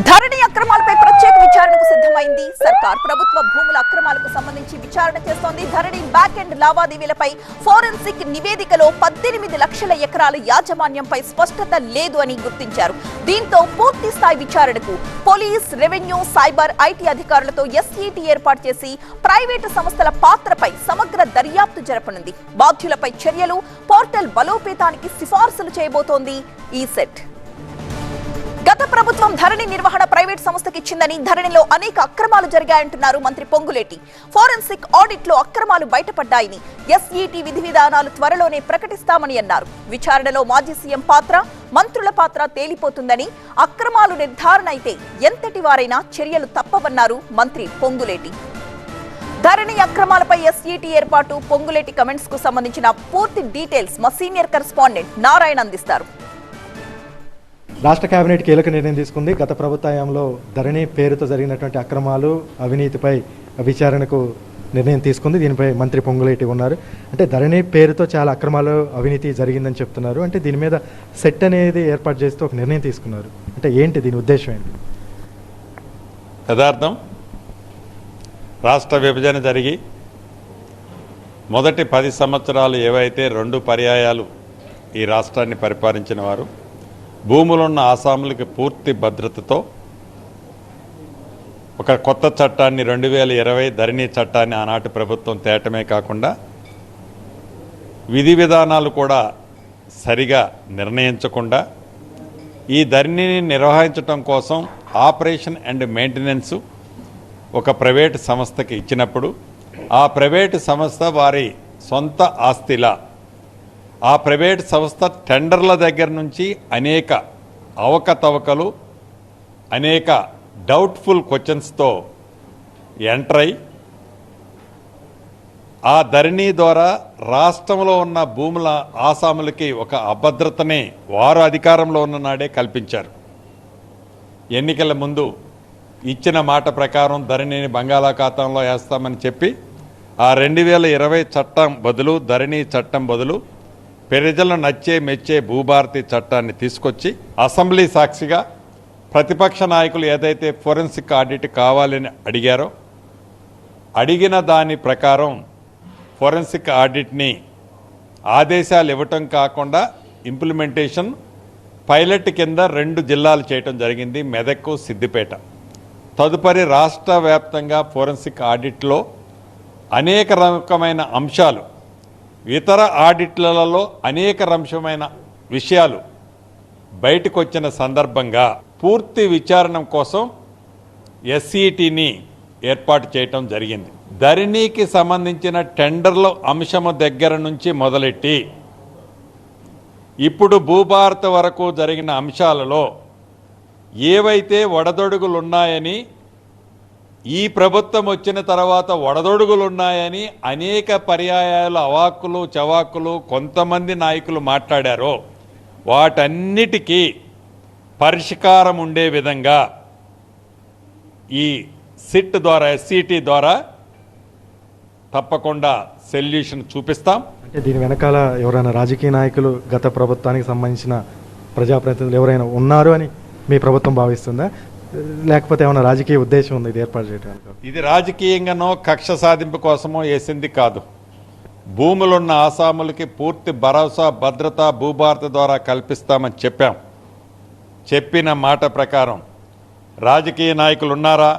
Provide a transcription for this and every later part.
ధరణి అక్రమాలపై ప్రత్యేక విచారణకు సిద్ధమైంది సర్కార్. ప్రభుత్వ భూముల అక్రమాలకు సంబంధించి విచారణ చేస్తోంది. ధరణి బ్యాక్ ఎండ్ లావాదేవీలపై ఫోరెన్సిక్ నివేదికలో 18 లక్షల ఎకరాల యాజమాన్యంపై స్పష్టత లేదు అని గుర్తించారు. దీంతో పూర్తి స్థాయి విచారణకు పోలీస్, రెవెన్యూ, సైబర్, ఐటీ అధికారులతో ఎస్ఈటీ ఏర్పాటు చేసి ప్రైవేటు సంస్థల పాత్రపై సమగ్ర దర్యాప్తు జరపనుంది. బాధ్యులపై చర్యలు, పోర్టల్ బలోపేతానికి సిఫార్సులు చేయబోతోంది ఈ సెట్. గత ప్రభుత్వం ధరణి నిర్వహణ ప్రైవేట్ సంస్థకి ఇచ్చిందని, ధరణిలో అనేక అక్రమాలు జరిగాయంటున్నారు మంత్రి పొంగులేటి. ఫోరెన్సిక్ ఆడిట్ లో అక్రమాలు బయటపడ్డాయని, ఎస్ఈటీ విధి విధానాలు త్వరలోనే ప్రకటిస్తామని అన్నారు. విచారణలో మాజీ సీఎం పాత్ర, మంత్రుల పాత్ర తేలిపోతుందని, అక్రమాలు నిర్ధారణ అయితే ఎంతటి వారైనా చర్యలు తప్పవన్నారు మంత్రి పొంగులేటి. ధరణి అక్రమాలపై ఎస్ఈటీ ఏర్పాటు, పొంగులేటి కమెంట్స్ కు సంబంధించిన పూర్తి డీటెయిల్స్ మా సీనియర్ కరెస్పాండెంట్ నారాయణ అందిస్తారు. రాష్ట్ర కేబినెట్ కీలక నిర్ణయం తీసుకుంది. గత ప్రభుత్వ హయాంలో ధరణి పేరుతో జరిగినటువంటి అక్రమాలు, అవినీతిపై విచారణకు నిర్ణయం తీసుకుంది. దీనిపై మంత్రి పొంగులేటి ఉన్నారు. అంటే ధరణి పేరుతో చాలా అక్రమాలు, అవినీతి జరిగిందని చెప్తున్నారు. అంటే దీని మీద సెట్ అనేది ఏర్పాటు చేస్తూ ఒక నిర్ణయం తీసుకున్నారు. అంటే ఏంటి దీని ఉద్దేశం ఏంటి? యథార్థం, రాష్ట్ర విభజన జరిగి మొదటి 10 సంవత్సరాలు ఏవైతే 2 పర్యాయాలు ఈ రాష్ట్రాన్ని పరిపాలించిన వారు భూములున్న ఆసాములకి పూర్తి భద్రతతో ఒక కొత్త చట్టాన్ని 2020 ధరణి చట్టాన్ని ఆనాటి ప్రభుత్వం తేటమే కాకుండా విధి విధానాలు కూడా సరిగా నిర్ణయించకుండా ఈ ధరణిని నిర్వహించడం కోసం ఆపరేషన్ అండ్ మెయింటెనెన్స్ ఒక ప్రైవేటు సంస్థకి ఇచ్చినప్పుడు ఆ ప్రైవేటు సంస్థ వారి సొంత ఆస్తిలా ఆ ప్రైవేట్ సంస్థ టెండర్ల దగ్గర నుంచి అనేక అవకతవకలు, అనేక డౌట్ఫుల్ క్వశ్చన్స్తో ఎంటర్ అయి ఆ ధరణి ద్వారా రాష్ట్రంలో ఉన్న భూముల ఆసాములకి ఒక అభద్రతని వారు అధికారంలో ఉన్న నాడే కల్పించారు. ఎన్నికల ముందు ఇచ్చిన మాట ప్రకారం ధరణిని బంగాళాఖాతంలో వేస్తామని చెప్పి ఆ 2020 చట్టం బదులు, ధరణి చట్టం బదులు ప్రజలను నచ్చే మెచ్చే భూభారతి చట్టాన్ని తీసుకొచ్చి అసెంబ్లీ సాక్షిగా ప్రతిపక్ష నాయకులు ఏదైతే ఫోరెన్సిక్ ఆడిట్ కావాలని అడిగారో అడిగిన దాని ప్రకారం ఫోరెన్సిక్ ఆడిట్ని ఆదేశాలు ఇవ్వటం కాకుండా ఇంప్లిమెంటేషన్ పైలట్ కింద 2 జిల్లాలు చేయటం జరిగింది, మెదక్, సిద్దిపేట. తదుపరి రాష్ట్ర వ్యాప్తంగా ఫోరెన్సిక్ ఆడిట్లో అనేక రకమైన అంశాలు, ఇతర ఆడిట్లలో అనేక అంశమైన విషయాలు బయటకు వచ్చిన సందర్భంగా పూర్తి విచారణ కోసం ఎస్ఈటీని ఏర్పాటు చేయటం జరిగింది. ధరణికి సంబంధించిన టెండర్ల అంశము దగ్గర నుంచి మొదలెట్టి ఇప్పుడు భూభారత వరకు జరిగిన అంశాలలో ఏవైతే ఒడదొడుగులున్నాయని, ఈ ప్రభుత్వం వచ్చిన తర్వాత ఒడదొడుగులున్నాయని అనేక పర్యాయాలు అవాక్కులు చవాకులు కొంతమంది నాయకులు మాట్లాడారో వాటన్నిటికీ పరిష్కారం ఉండే విధంగా ఈ సిట్ ద్వారా, ఎస్ఈటీ ద్వారా తప్పకుండా సొల్యూషన్ చూపిస్తాం. అంటే దీని వెనకాల ఎవరైనా రాజకీయ నాయకులు, గత ప్రభుత్వానికి సంబంధించిన ప్రజాప్రతినిధులు ఎవరైనా ఉన్నారు అని మీ ప్రభుత్వం భావిస్తుందా, లేకపోతే ఏమైనా రాజకీయ ఉద్దేశం ఉంది ఇది ఏర్పాటు చేయడానికి? ఇది రాజకీయంగానో కక్ష సాధింపు కోసమో వేసింది కాదు. భూములున్న ఆసాములకి పూర్తి భరోసా, భద్రత భూభారత ద్వారా కల్పిస్తామని చెప్పాం. చెప్పిన మాట ప్రకారం రాజకీయ నాయకులు ఉన్నారా,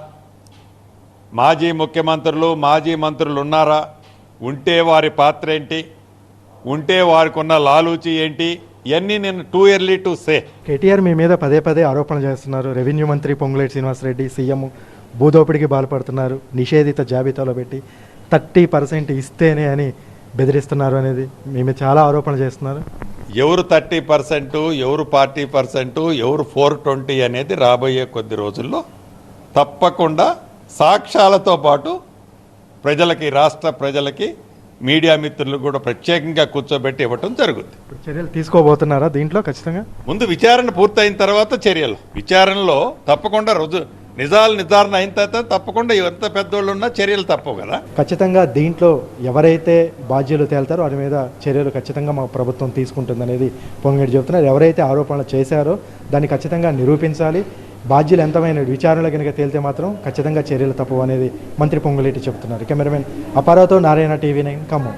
మాజీ ముఖ్యమంత్రులు, మాజీ మంత్రులు ఉన్నారా, ఉంటే వారి పాత్ర ఏంటి, ఉంటే వారికి ఉన్న లాలూచి ఏంటి, ఇవన్నీ నేను too early to say. KTR మీ మీద పదే ఆరోపణలు చేస్తున్నారు. రెవెన్యూ మంత్రి పొంగులేటి శ్రీనివాసరెడ్డి, సీఎం భూదోపిడికి బాల్పడుతున్నారు, నిషేధిత జాబితాలో పెట్టి 30% ఇస్తేనే అని బెదిరిస్తున్నారు అనేది మీ మీద చాలా ఆరోపణలు చేస్తున్నారు. ఎవరు 30%, ఎవరు 40%, ఎవరు 420 అనేది రాబోయే కొద్ది రోజుల్లో తప్పకుండా సాక్ష్యాలతో పాటు ప్రజలకి, రాష్ట్ర ప్రజలకి, మీడియా మిత్రులు కూడా ప్రత్యేకంగా కూర్చోబెట్టి ఇవ్వటం జరుగుతుంది. చర్యలు తీసుకోబోతున్నారా దీంట్లో? ఖచ్చితంగా ముందు విచారణ పూర్తయిన తర్వాత చర్యలు. విచారణలో తప్పకుండా నిజాలు నిర్ధారణ అయిన తర్వాత తప్పకుండా ఎంత పెద్దోళ్ళు ఉన్నా చర్యలు తప్పవు కదా. ఖచ్చితంగా దీంట్లో ఎవరైతే బాధ్యులు తేల్తారో వారి మీద చర్యలు ఖచ్చితంగా మా ప్రభుత్వం తీసుకుంటుందనేది పొంగులేటి చెబుతున్నారు. ఎవరైతే ఆరోపణలు చేశారో దాన్ని ఖచ్చితంగా నిరూపించాలి. బాధ్యులు ఎంతమైన విచారణలో కనుక తేలితే మాత్రం ఖచ్చితంగా చర్యలు తప్పవు అనేది మంత్రి పొంగులేటి చెబుతున్నారు. కెమెరామెన్ అపారావుతో నారాయణ, టీవీ 9 ఖమ్మం.